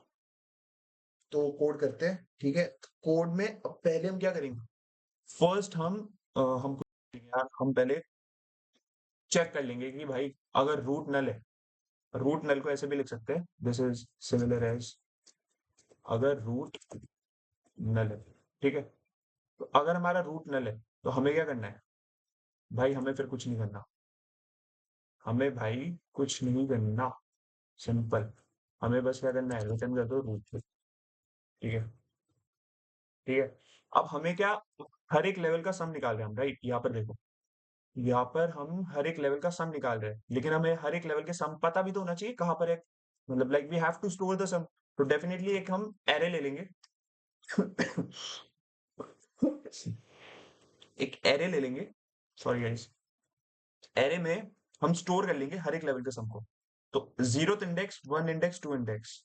तो कोड करते हैं, ठीक है? कोड में अब पहले हम क्या करेंगे? फर्स्ट यार हम पहले चेक कर लेंगे कि भाई, अगर रूट नल है, रूट नल को ऐसे भी लिख सकते हैं, दिस इज सिमिलर एज, अगर रूट नल है, ठीक है? तो अगर हमारा रूट नल है, तो हमें क्या करना है? भाई हमें फिर कुछ नहीं करना, हमें भाई कुछ नहीं करना, सिंपल। हमें बस क्या करना है? रिटर्न कर दो रूट पे, ठीक है? ठीक है? अब हमें क्या, हर एक लेवल का सम निकाल रहे हैं हम, राइट? यहाँ पर देखो, यहाँ पर हम हर एक लेवल का सम निकाल रहे हैं, लेकिन हमें हर एक लेवल के सम पता भी तो होना चाहिए कहाँ पर है। मतलब like we have to store the sum. तो डेफिनेटली एक हम एरे ले लेंगे। एक एरे ले लेंगे, सॉरी गाइस। एरे में हम स्टोर कर लेंगे हर एक लेवल के सम को। तो 0th इंडेक्स, 1 इंडेक्स, 2 इंडेक्स।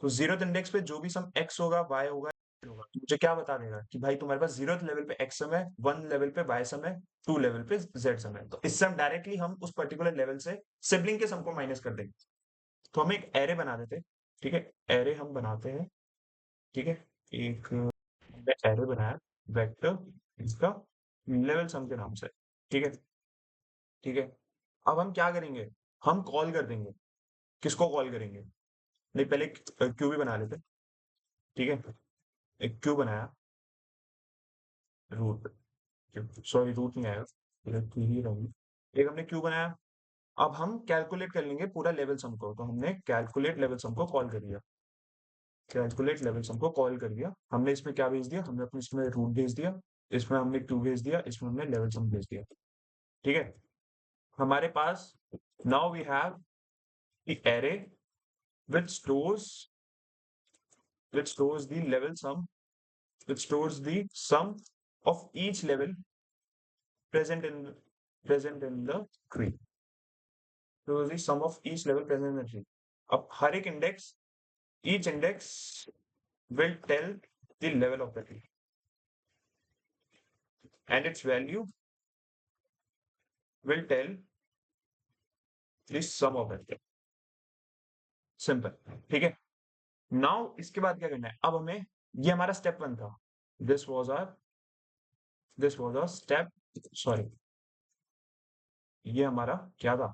तो 0th इंडेक्स पे जो भी सम x होगा, y होगा, z होगा, तो मुझे क्या बता देगा कि भाई तुम्हारे पास 0th लेवल पे x सम है, 1 लेवल पे y सम है, 2 लेवल पे z सम है। तो इससे हम डायरेक्टली हम उस पर्टिकुलर लेवल से सिबलिंग के सम को माइनस कर देंगे। तो हम एक एरे बना देते हैं, ठीक है? एरे हम बनाते हैं, ठीक है? एक एरे बनाया, वेक्टर, इसका लेवल सम के नाम से, ठीक है? ठीक है? अब हम क्या करेंगे? हम कॉल कर देंगे। किसको कॉल करेंगे? नहीं, पहले क्यू भी बना लेते, ठीक है? एक क्यू बनाया, रूट, सॉरी रूट नहीं आएगा, इधर क्यू ही रहूंगी। एक हमने क्यू बनाया। अब हम कैलकुलेट कर लेंगे पूरा लेवल सम को, तो हमने कैलकुलेट लेवल सम को कॉल कर दिया। कैलकुलेट लेवल सम को कॉल कर दिया हमने। इसमें क्या भेज दिया हमने? अपने इसमें रूट भेज दिया, इसमें हमने क्यू भेज दिया, इसमें हमने लेवल सम भेज दिया। ठीक है, हमारे पास now we have the array which stores the level sum, which stores the sum of each level present in the tree. So the sum of each level present in the tree. अब हर एक index, each index will tell the level of the tree and its value will tell the sum of it. Simple, ठीक है। Now इसके बाद क्या करना है? अब हमें, ये हमारा स्टेप 1 था, this was our step, sorry, ये हमारा क्या था?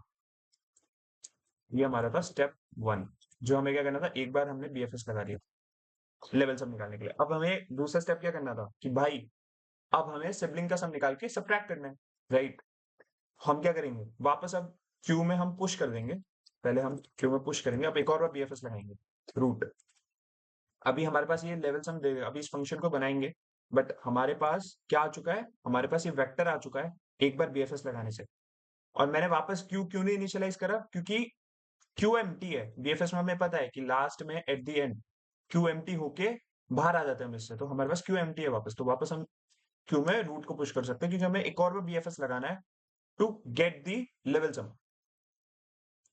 ये हमारा था स्टेप 1, जो हमें क्या करना था? एक बार हमने बीएफएस लगा दिया लेवल सम निकालने के लिए। अब हमें दूसरा स्टेप क्या करना था कि भाई अब हमें सिबलिंग का सम निकाल के सबट्रैक्ट करना है, राइट? हम क्या करेंगे? वापस अब क्यू में हम पुश कर देंगे, पहले हम क्यू में पुश करेंगे, अब एक और बार बीएफएस लगाएंगे रूट। अभी हमारे पास ये लेवल सम देगा, अभी इस फंक्शन को बनाएंगे, बट हमारे पास क्या आ चुका है? हमारे पास ये वेक्टर आ चुका है एक बार बीएफएस लगाने से। और मैंने वापस क्यू क्यों नहीं इनिशियलाइज करा? क्योंकि क्यू एम्प्टी है। बीएफएस में हमें पता है कि लास्ट में at the end Q empty होके बाहर आ जाते हैं इससे, तो हमारे पास क्यू एम्प्टी है वापस, तो वापस हम क्यू में रूट को पुश कर सकते हैं, क्योंकि हमें एक और बार बीएफएस लगाना है to get the level sum.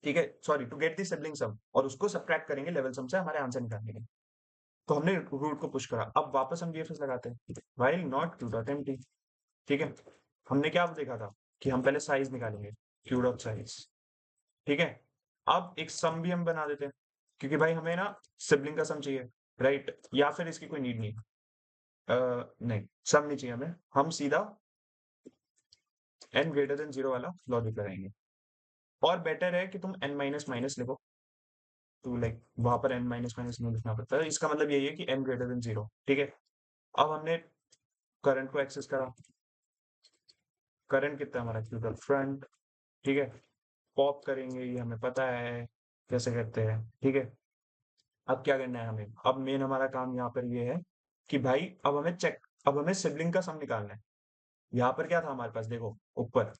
ठीक है, sorry, to get the sibling sum, और उसको सब्ट्रैक्ट करेंगे लेवल सम से हमारे आंसर निकालने के लिए। तो हमने रूट को पुश करा, अब वापस हम बीएफएस लगाते हैं while not Q dot empty. ठीक है, हमने क्या देखा था कि हम पहले साइज निकालेंगे, क्यू डॉट साइज। ठीक है, अब एक सम भी हम बना देते हैं, क्योंकि भाई हमें ना सिबलिंग का सम चाहिए, राइट? या फिर इसकी कोई नीड नहीं, नहीं, सम नहीं चाहिए हमें, हम सीधा n ग्रेटर देन 0 वाला लॉजिक लगाएंगे। और बेटर है कि तुम n माइनस माइनस लिखो, तो लाइक वहां पर n माइनस माइनस नहीं लिखना पड़ता है, इसका मतलब यही है कि n ग्रेटर देन 0। ठीक है, अब हमने करंट को एक्सेस करा, करंट कितना हमारा क्यू फ्रंट। ठीक है, पॉप करेंगे, ये हमें पता है कैसे करते हैं। ठीक है, अब क्या करना है हमें? अब मेन हमारा काम यहाँ पर ये है कि भाई अब हमें सिबलिंग का सम निकालना है। यहाँ पर क्या था हमारे पास? देखो ऊपर,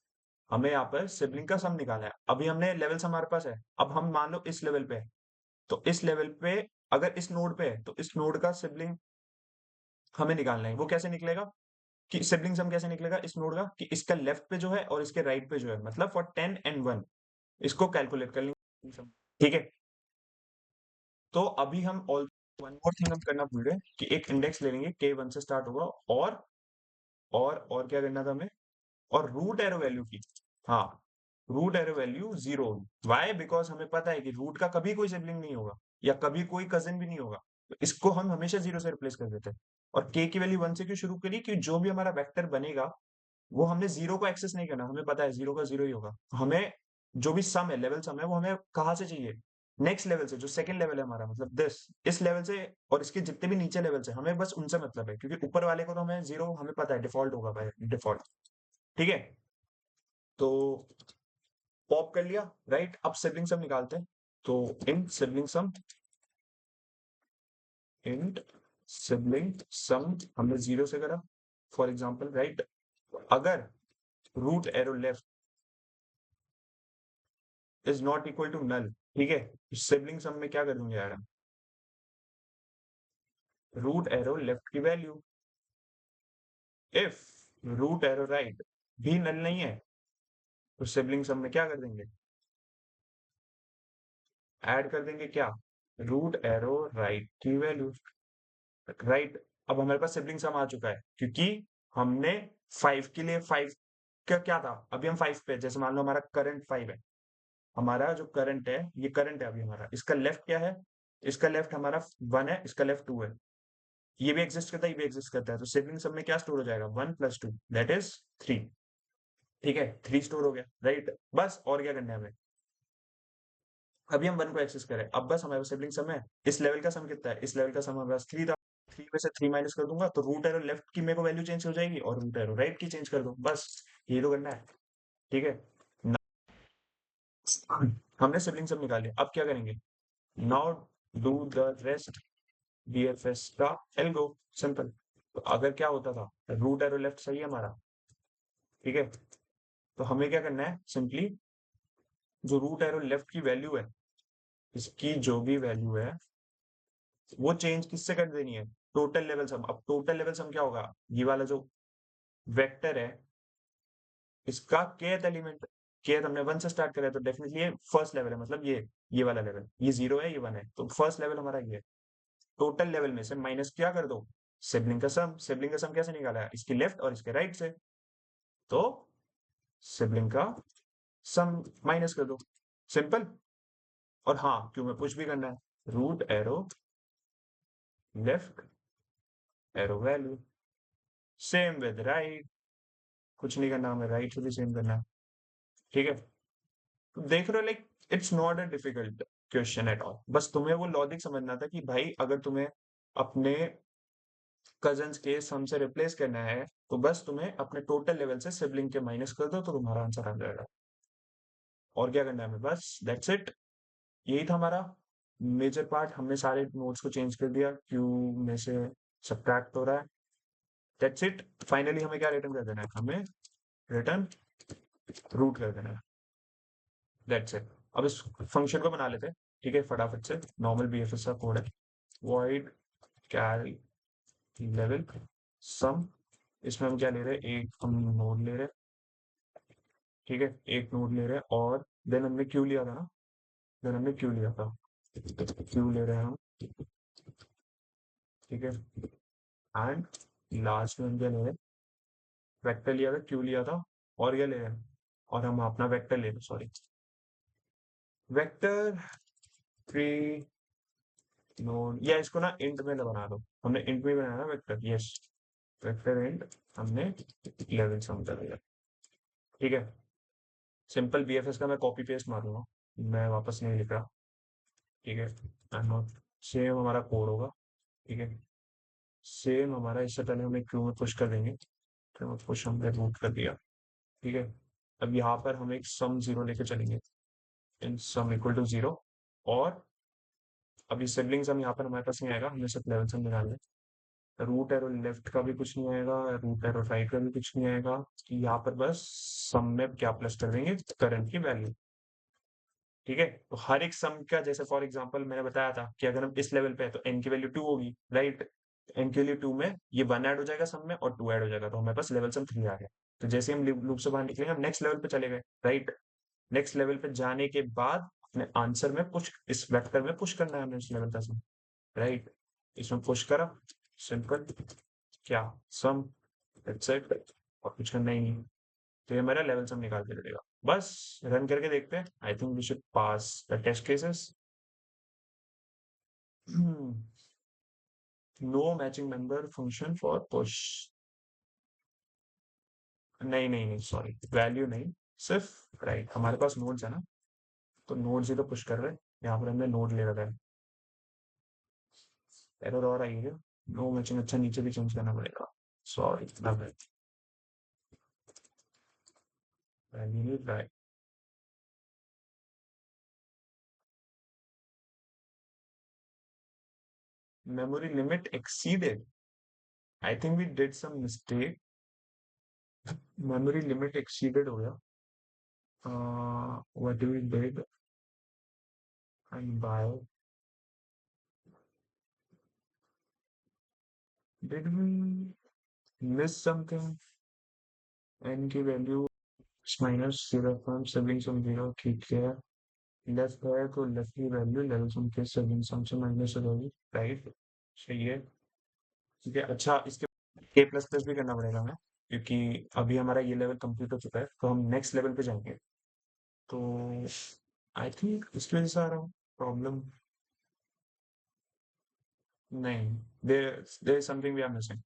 हमें यहाँ पर सिबलिंग का सम निकालना है। अभी हमने लेवल सम हमारे पास है, अब हम मान लो इस लेवल पे है, तो इस लेवल पे अगर इस नोड पे है, तो इस नोड का सिबलिंग हमें निकालना है। वो कैसे निकलेगा कि सिबलिंग सम कैसे निकलेगा इस नोड का? कि इसका लेफ्ट पे जो है और इसके राइट पे जो है, मतलब फॉर 10 एंड 1, इसको कैलकुलेट कर लेंगे। ठीक है, तो अभी हम ऑल वन मोर थिंग हम करना भूल गए कि एक इंडेक्स ले लेंगे के 1 से स्टार्ट होगा, और क्या करना था हमें? और रूट एरो वैल्यू की, हाँ, रूट एरो वैल्यू 0 होगी। वाई? बिकॉज हमें पता है कि रूट का कभी कोई सिबलिंग नहीं होगा, या कभी कोई कजिन भी नहीं होगा, तो इसको हम हमेशा 0 से रिप्लेस कर देते हैं। और के की वैल्यू 1 से क्यों शुरू करी? कि जो भी हमारा वेक्टर बनेगा वो हमने 0 को एक्सेस नहीं करना, हमें पता है 0 का 0 ही होगा। हमें जो भी सम है, लेवल सम है, वो हमें कहाँ से चाहिए? नेक्स्ट लेवल से, जो सेकंड लेवल है हमारा, मतलब दिस, इस लेवल से, और इसके जितने भी नीचे लेवल से, हमें बस उनसे मतलब है, क्योंकि ऊपर वाले को तो हमें 0 हमें पता है डिफॉल्ट होगा भाई, डिफॉल्ट। ठीक है, तो पॉप कर लिया, राइट? अब सिबलिंग सम निकालते हैं, तो इन सिबलिंग सम, इन सिबलिंग सम हमने 0 से करा, फॉर एग्जाम्पल, राइट? अगर root arrow left is not equal to null, ठीक है, सिबलिंग सम में क्या कर दूंगे यार? रूट एरो लेफ्ट की value, if root arrow right भी नल नहीं है, तो सिबलिंग सम में क्या कर देंगे? ऐड कर देंगे क्या? रूट एरो राइट की वैल्यू, राइट? अब हमारे पास सिबलिंग सम आ चुका है, क्योंकि हमने 5 के लिए 5 का क्या था? अभी हम 5 पे, जैसे मान लो हमारा करंट 5 है, हमारा जो करंट है, ये करंट है अभी हमारा, इसका लेफ्ट क्या है? इसका लेफ्ट हमारा 1 है, इसका लेफ्ट 2 है, ये भी एग्जिस्ट करता है, ये भी एग्जिस्ट करता है, तो सिबलिंग सब में क्या स्टोर हो जाएगा? 1 + 2 दैट इज 3। ठीक है, 3 स्टोर हो गया, राइट? बस, और क्या करना है हमें? अभी हम 1 को एक्सेस करें, अब बस हमारे सिबलिंग सम है, इस लेवल का सम कितना है? इस लेवल का सम हमारे पास 3 था, 3 में से 3 माइनस कर दूंगा तो रूट एरो लेफ्ट की मेरे को वैल्यू चेंज हो जाएगी और रूट एरो राइट की चेंज कर दूं, बस ये तो करना है। ठीक है, हमने सिबलिंग सब निकाले, अब क्या करेंगे, now do the rest BFS का एल्गो, सिंपल। तो अगर क्या होता था, रूट एरो लेफ्ट सही है हमारा, ठीक है, तो हमें क्या करना है, सिंपली जो रूट एरो लेफ्ट की वैल्यू है, इसकी जो भी वैल्यू है वो चेंज किससे कर देनी है, टोटल लेवल सम। अब टोटल लेवल सम क्या होगा, ये वाला जो वेक्टर है इसका kth एलिमेंट, kth हमने 1 से स्टार्ट करा है तो डेफिनेटली ये फर्स्ट लेवल है, मतलब ये वाला लेवल, ये 0 है ये 1 है, तो फर्स्ट लेवल हमारा ये है। टोटल लेवल में से माइनस क्या कर दो, सिबलिंग का सम। सिबलिंग का सम कैसे निकाला है, इसकी लेफ्ट और इसके राइट से, तो सिबलिंग का सम माइनस कर दो, सिंपल। और हाँ, क्यों में पुश भी करना है, root arrow left arrow value same with right, कुछ नहीं करना हमें, राइट से भी सेम करना है। ठीक है, तो देख रहे हो, like it's not a difficult question at all, बस तुम्हें वो लॉजिक समझना था कि भाई अगर तुम्हें अपने कजन्स के सम से रिप्लेस करना है तो बस तुम्हें अपने टोटल लेवल से सिबलिंग के माइनस कर दो तो तुम्हारा आंसर आ जाएगा। और क्या करना है हमें, बस दैट्स इट, यही था हमारा मेजर पार्ट। हमने सारे नोट्स को चेंज कर दिया, क्यू में से सब्ट्रैक्ट हो रहा है, दैट्स इट। फाइनली हमें क्या रिटर्न कर देना है, हमें रिटर्न रूट कर देना है, दैट्स इट। अब इस फंक्शन को बना लेते हैं, ठीक है, फटाफट से। नॉर्मल बीएफएस का कोड है, वॉइड कैरी लेवल सम। इसमें हम क्या ले रहे हैं, एक हम नोड ले रहे हैं, ठीक है, एक नोड ले रहे हैं, और देन हमने क्यू लिया था ना, देन हमने क्यू लिया था, क्यू ले रहे हैं हम, ठीक है, एंड लास्ट में हम क्या ले रहे हैं, वेक्टर लिया था, क्यू लिया था, और क्या ले रहे हैं, और हम अपना वेक्टर ले रहे हैं, सॉरी, वेक्टर फ्री नोड, या इसको ना इंट में बना दो, हमने इंट में बनाया ना वेक्टर, यस, वेक्टर इंट हमने लेवल सम कर दिया, ठीक है। सिंपल बीएफएस का मैं कॉपी पेस्ट मारूंगा, मैं वापस नहीं लिख रहा, ठीक है, सेम हमारा कोड होगा, ठीक है, सेम हमारा, इससे पहले हम एक क्यू में पुश कर देंगे, तो पुश हमने रूट कर दिया, ठीक है। अब यहाँ पर हम एक सम जीरो लेके चलेंगे, इन सम इक्वल टू जीरो, और अभी सिबलिंग सम यहाँ पर हमारे पास नहीं आएगा, हमें सिर्फ लेवल सम निकालना है। रूट एरो लेफ्ट का भी कुछ नहीं आएगा, रूट एरो राइट का भी कुछ नहीं आएगा, यहाँ पर बस सम में क्या प्लस कर देंगे, करंट की वैल्यू, ठीक है। तो हर एक सम का, जैसे फॉर एग्जांपल मैंने बताया था कि अगर हम इस लेवल पे है तो एन की वैल्यू 2 होगी, राइट, एन की वैल्यू 2 में ये 1 ऐड हो जाएगा सम में और 2 ऐड हो जाएगा, तो हमारे पास लेवल सम 3 आ गया। तो जैसे हम लूप से बाहर निकलेंगे हम नेक्स्ट लेवल पे चले गए, राइट। नेक्स्ट लेवल पे जाने के बाद अपने आंसर में पुश, इस वेक्टर में पुश करना है हमें इस लेवल का सम, राइट, इसमें पुश करा, सिंपल, क्या, सम, दैट्स इट, और कुछ करना ही नहीं। तो ये मेरा लेवल सम निकाल के दे देगा, बस रन करके देखते हैं, I think we should pass the test cases. No matching member function for push, नहीं नहीं नहीं, सॉरी, वैल्यू नहीं, सिर्फ राइट, हमारे पास नोड्स है ना, तो नोड्स ही तो पुश कर रहे हैं, यहाँ पर हमने नोड ले रखा है, एरर और आई है, नो मैचिंग, अच्छा नीचे भी चेंज करना पड़ेगा, सॉरी, वैल्यू नहीं, right, memory limit exceeded, I think we did some mistake, memory limit exceeded हो गया, what we did, and by, did we miss something, n की value minus zero from sibling sum zero, ठीक है, left है तो left की value level सम के sibling सम से माइनस हो जाएगी, राइट, सही है, ठीक है। अच्छा, इसके के प्लस प्लस भी करना पड़ेगा हमें, क्योंकि अभी हमारा ये लेवल कंप्लीट हो चुका है, तो हम नेक्स्ट लेवल पे जाएंगे, तो आई थिंक इसकी वजह से आ रहा हूँ प्रॉब्लम, नहीं, there is something we are missing,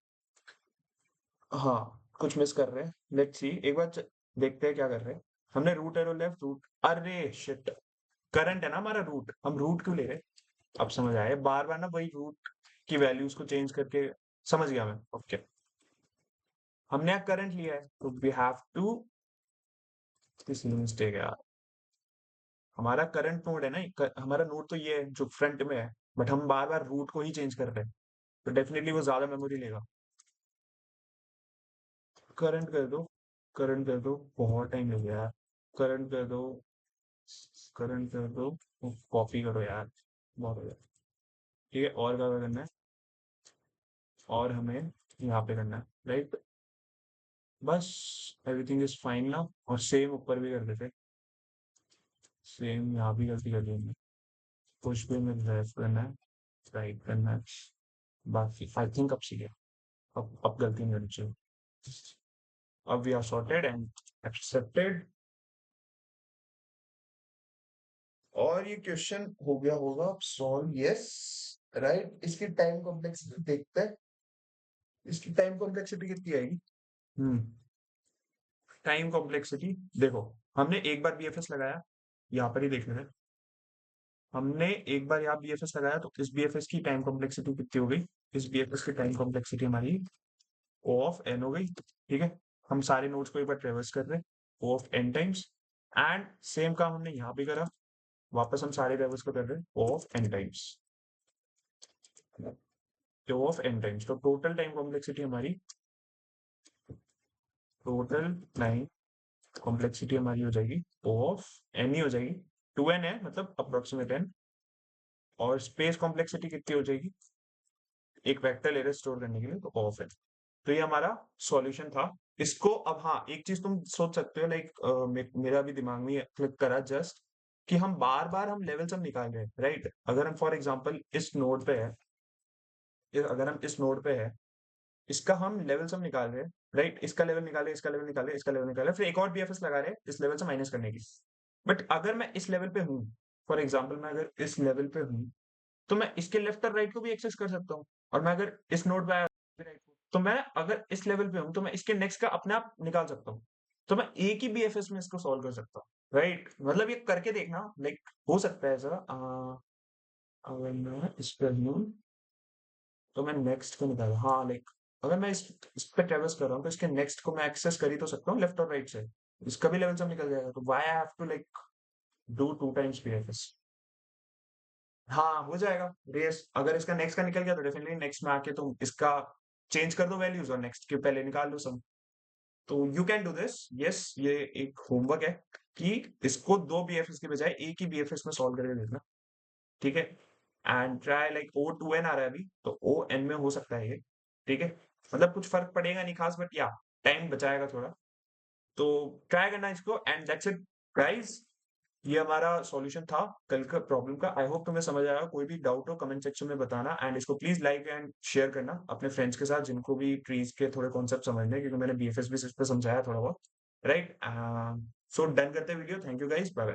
हाँ, कुछ मिस कर रहे हैं, लेट्स सी, एक बार देखते हैं क्या कर रहे हैं। हमने रूट एरो लेफ्ट रूट, अरे शिट, करंट है ना हमारा रूट, हम रूट क्यों ले रहे हैं, अब समझ आया, बार बार ना वही रूट की वैल्यूज को चेंज करके, समझ गया मैं, ओके। हमने करंट लिया है तो वी हैव टू, किस मिस्टेक है यार, हमारा करंट नोड है ना, हमारा नोड तो ये है जो फ्रंट में है, बट हम बार बार रूट को ही चेंज कर रहे हैं, तो डेफिनेटली वो ज्यादा मेमोरी लेगा। करंट कर दो, करंट कर दो, बहुत टाइम लग गया यार, करंट कर दो, करंट कर दो, कॉपी करो यार, बहुत हो गया। ठीक है, और क्या करना है, और हमें यहाँ पे करना है, राइट, बस एवरीथिंग इज फाइन ना, और सेम ऊपर भी कर देते, सेम यहाँ भी गलती कर दी हमने, पुश पे में लेफ्ट करना है, राइट करना है, बाकी आई थिंक अब सही है, अब गलती नहीं होनी चाहिए, अब we are sorted and accepted. और ये क्वेश्चन हो गया होगा सॉल्व, यस, राइट। इसकी टाइम कॉम्प्लेक्सिटी देखते हैं, इसकी टाइम कॉम्प्लेक्सिटी कितनी आएगी। हम्म टाइम कॉम्प्लेक्सिटी देखो, हमने एक बार बीएफएस लगाया, यहाँ पर ही देख लेते हैं, हमने एक बार यहाँ बीएफएस लगाया तो इस बीएफएस की टाइम कॉम्प्लेक्सिटी कितनी हो गई, इस बीएफएस की टाइम कॉम्प्लेक्सिटी हमारी ओ ऑफ एन हो गई, ठीक है। हम सारे नोड्स को एक बार ट्रेवर्स कर रहे हैं, O of n times, and same काम हमने यहाँ पे करा, वापस हम सारे ट्रेवर्स को कर रहे हैं O of n times, O of n times, तो टोटल टाइम कॉम्प्लेक्सिटी हमारी, टोटल टाइम कॉम्प्लेक्सिटी हमारी हो जाएगी ओ ऑफ एन ही हो जाएगी, 2n है मतलब अप्रोक्सीमेट n, और स्पेस कॉम्प्लेक्सिटी कितनी हो जाएगी, एक वेक्टर ले रहे स्टोर करने के लिए, तो ऑफ है। तो ये हमारा सॉल्यूशन था। इसको अब हाँ, एक चीज तुम सोच सकते हो, लाइक मेरा भी दिमाग में क्लिक करा जस्ट, कि हम बार बार हम लेवल सब निकाल रहे हैं, राइट। अगर हम फॉर एग्जांपल इस नोड पे है, अगर हम इस नोड पे है, इसका हम लेवल सम निकाल रहे हैं, राइट, इसका लेवल निकाले, इसका लेवल निकाले, इसका लेवल निकाले, फिर एक और बीएफएस लगा रहे हैं इस लेवल से माइनस करने की। बट अगर मैं इस लेवल पे हूँ, फॉर एग्जाम्पल मैं अगर इस लेवल पे हूँ, तो मैं इसके लेफ्ट और राइट को भी एक्सेस कर सकता हूँ, और मैं अगर इस नोड पे आया तो मैं अगर इस लेवल पे हूँ तो मैं इसके नेक्स्ट का अपने आप निकाल सकता हूँ, तो मैं एक ही बीएफएस में इसको सॉल्व कर सकता हूँ, राइट। मतलब ये करके देखना, लाइक हो सकता है ऐसा, अगर मैं इस पे हूँ तो मैं नेक्स्ट को निकाल, हाँ, लाइक अगर मैं इस पे ट्रेवर्स कर रहा हूँ तो इसके नेक्स्ट को मैं एक्सेस कर ही तो सकता हूँ लेफ्ट और राइट से, इसका भी लेवल सब निकल जाएगा, तो why I have to like do 2 times BFS. हाँ, हो जाएगा रेस, अगर इसका नेक्स्ट का निकल गया तो डेफिनेटली नेक्स्ट में आके तुम इसका चेंज कर दो वैल्यूज, और नेक्स्ट के पहले निकाल लो सम। तो you can do this, yes, ये एक होमवर्क है कि इसको दो बीएफएस के बजाय एक ही बीएफएस में सॉल्व करके देखना, ठीक है। And try like O two n आ रहा है अभी, तो ओ एन में हो सकता है ये, ठीक है। मतलब कुछ फर्क पड़ेगा नहीं खास, बट या टाइम बचाएगा थोड़ा, तो ट्राई करना इसको, एंड दैट्स इट गाइस। ये हमारा सॉल्यूशन था कल का प्रॉब्लम का। आई होप तुम्हें समझ आया, कोई भी डाउट हो कमेंट सेक्शन में बताना, एंड इसको प्लीज लाइक एंड शेयर करना अपने फ्रेंड्स के साथ जिनको भी ट्रीज के थोड़े कॉन्सेप्ट समझने हैं, क्योंकि मैंने बीएफएस भी इस पे समझाया थोड़ा बहुत, राइट। सो डन करते video, thank you guys, bye bye.